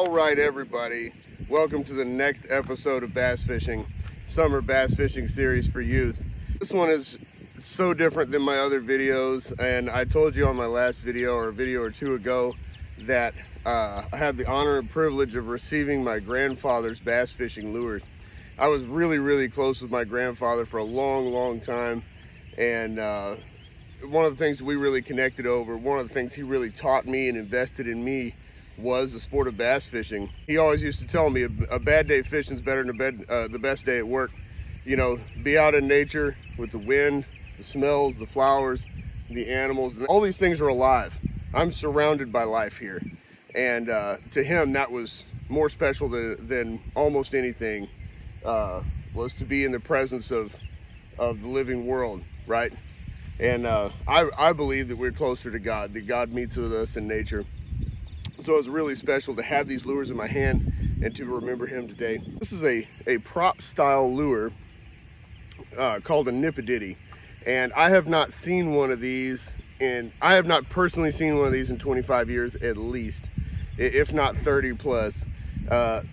All right, everybody, welcome to the next episode of Bass Fishing, Summer Bass Fishing Series for Youth. This one is so different than my other videos, and I told you on my last video or a video or two ago that I had the honor and privilege of receiving my grandfather's bass fishing lures. I was really close with my grandfather for a long time, and one of the things we really connected over, one of the things he really taught me and invested in me was the sport of bass fishing. He always used to tell me a bad day fishing is better than the best day at work. You know, be out in nature with the wind, the smells, the flowers, the animals, all these things are alive. I'm surrounded by life here. And to him, that was more special than almost anything, was to be in the presence of the living world, right? And I believe that we're closer to God, that God meets with us in nature. So it's really special to have these lures in my hand and to remember him today. This is a prop style lure called a nipidity. And I have not seen one of these I have not personally seen one of these in 25 years at least, if not 30 plus.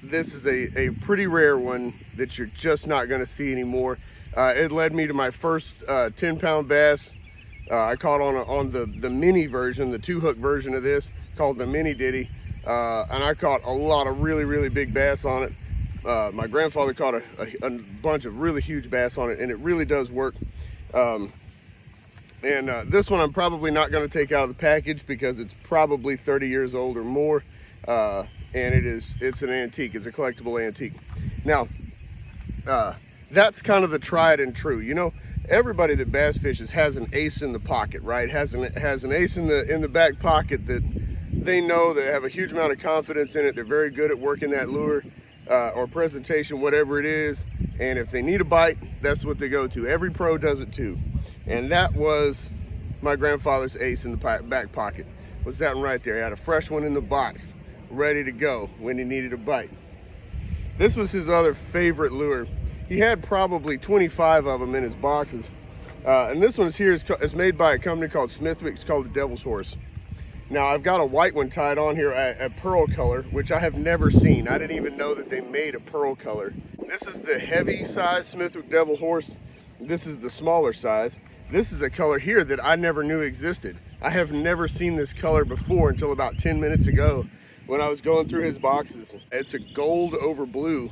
This is a pretty rare one that you're just not gonna see anymore. It led me to my first 10-pound bass. I caught on the mini version, the 2-hook version of this, called the mini ditty, and I caught a lot of really big bass on it. My grandfather caught a bunch of really huge bass on it, and it really does work. This one I'm probably not going to take out of the package because it's probably 30 years old or more, and it's an antique. It's a collectible antique. Now, that's kind of the tried and true. You know, everybody that bass fishes has an ace in the pocket, right? Has an ace in the back pocket that they know, they have a huge amount of confidence in it. They're very good at working that lure or presentation, whatever it is. And if they need a bite, that's what they go to. Every pro does it too. And that was my grandfather's ace in the back pocket. Was that one right there. He had a fresh one in the box, ready to go when he needed a bite. This was his other favorite lure. He had probably 25 of them in his boxes. And this one here is made by a company called Smithwick. It's called the Devil's Horse. Now I've got a white one tied on here, a pearl color, which I have never seen. I didn't even know that they made a pearl color. This is the heavy size Smithwick Devil Horse. This is the smaller size. This is a color here that I never knew existed. I have never seen this color before until about 10 minutes ago when I was going through his boxes. It's a gold over blue.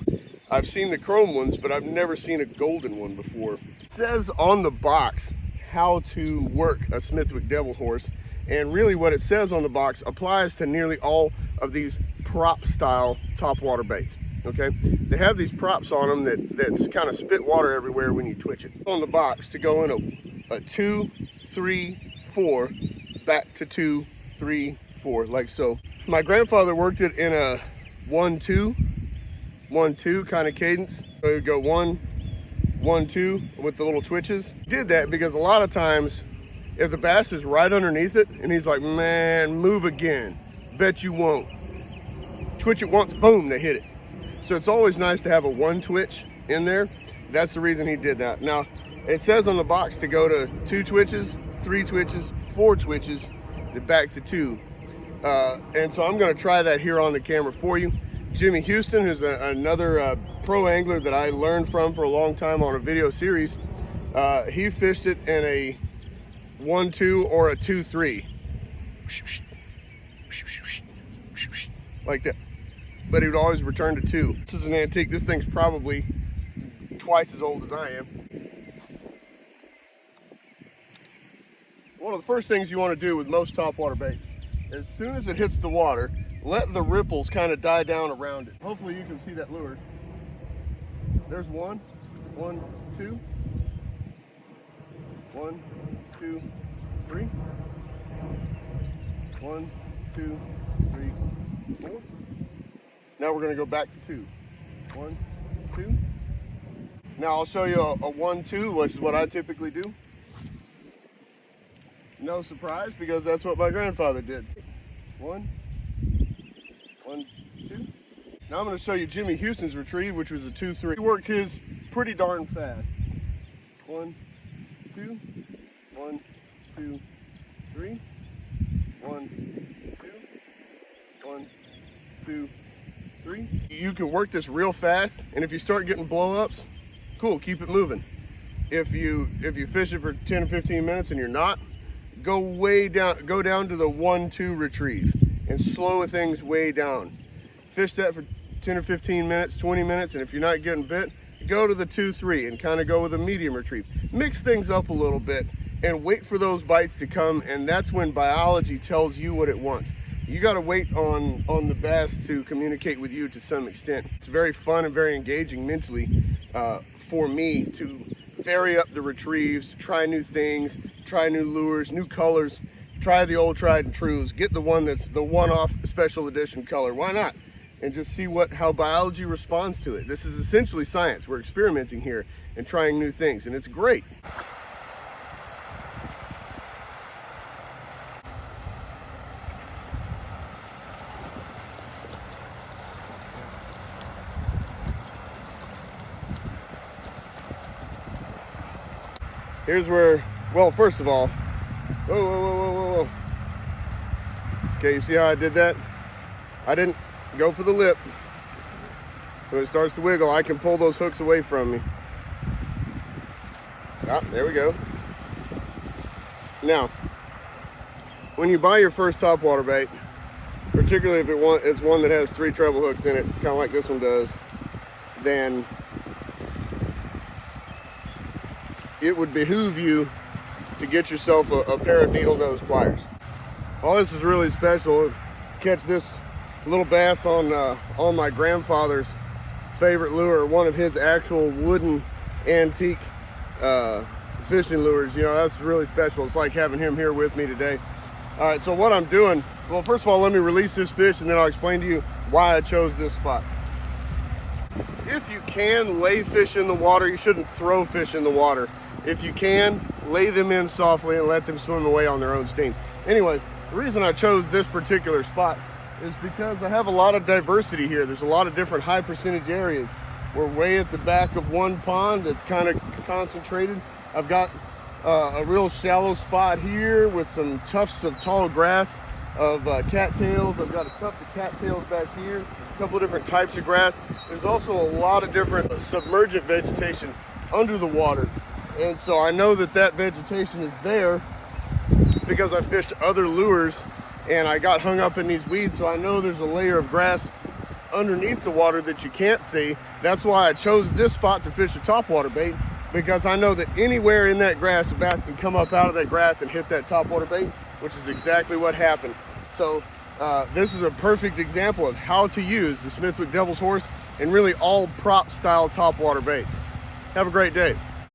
I've seen the chrome ones, but I've never seen a golden one before. It says on the box how to work a Smithwick Devil Horse. And really what it says on the box applies to nearly all of these prop style topwater baits, okay? They have these props on them that's kind of spit water everywhere when you twitch it. On the box to go in a 2, 3, 4, back to 2, 3, 4, like so. My grandfather worked it in a 1-2 kind of cadence. So it would go 1, 1, 2 with the little twitches. Did that because a lot of times if the bass is right underneath it and he's like, man, move again, bet you won't. Twitch it once, boom, they hit it. So it's always nice to have a 1 twitch in there. That's the reason he did that. Now, it says on the box to go to 2 twitches, 3 twitches, 4 twitches, then back to 2. And so I'm gonna try that here on the camera for you. Jimmy Houston, who's another pro angler that I learned from for a long time on a video series, he fished it in a 1-2 or a 2-3, like that, but he would always return to 2. This is an antique. This thing's probably twice as old as I am. One of the first things you want to do with most topwater bait, as soon as it hits the water, let the ripples kind of die down around it. Hopefully you can see that lure. There's 1, 1, 2, 1, 2, 3, 1, 2, 3, 4. Now we're going to go back to 2. 1, 2. Now I'll show you a 1-2, which is what I typically do. No surprise, because that's what my grandfather did. 1, 1, 2. Now I'm going to show you Jimmy Houston's retrieve, which was a 2-3. He worked his pretty darn fast. 1, 2, 1, 2, 3, 1, 2, 1, 2, 3. You can work this real fast, and if you start getting blow-ups, cool, keep it moving. If you fish it for 10 or 15 minutes and you're not, go down to the 1-2 retrieve and slow things way down. Fish that for 10 or 15 minutes, 20 minutes, and if you're not getting bit, go to the 2-3 and kind of go with a medium retrieve. Mix things up a little bit and wait for those bites to come, and that's when biology tells you what it wants. You got to wait on the bass to communicate with you to some extent. It's very fun and very engaging mentally for me to vary up the retrieves, to try new things, try new lures, new colors, try the old tried and trues, get the one that's the one-off special edition color. Why not? And just see how biology responds to it. This is essentially science. We're experimenting here and trying new things, and it's great. Here's where, well, first of all, whoa. Okay, you see how I did that? I didn't go for the lip. When it starts to wiggle, I can pull those hooks away from me. Ah, there we go. Now, when you buy your first topwater bait, particularly if it's one that has 3 treble hooks in it, kind of like this one does, then it would behoove you to get yourself a pair of needle nose pliers. All this is really special. Catch this little bass on my grandfather's favorite lure, one of his actual wooden antique fishing lures. You know, that's really special. It's like having him here with me today. All right, so what I'm doing, well, first of all, let me release this fish and then I'll explain to you why I chose this spot. If you can lay fish in the water, you shouldn't throw fish in the water. If you can, lay them in softly and let them swim away on their own steam. Anyway, the reason I chose this particular spot is because I have a lot of diversity here. There's a lot of different high percentage areas. We're way at the back of one pond. It's kind of concentrated. I've got a real shallow spot here with some tufts of tall grass of cattails. I've got a tuft of cattails back here, a couple of different types of grass. There's also a lot of different submergent vegetation under the water. And so I know that vegetation is there because I fished other lures and I got hung up in these weeds, so I know there's a layer of grass underneath the water that you can't see. That's why I chose this spot to fish a topwater bait, because I know that anywhere in that grass, the bass can come up out of that grass and hit that topwater bait, which is exactly what happened. So this is a perfect example of how to use the Smithwick Devil's Horse and really all prop style topwater baits. Have a great day.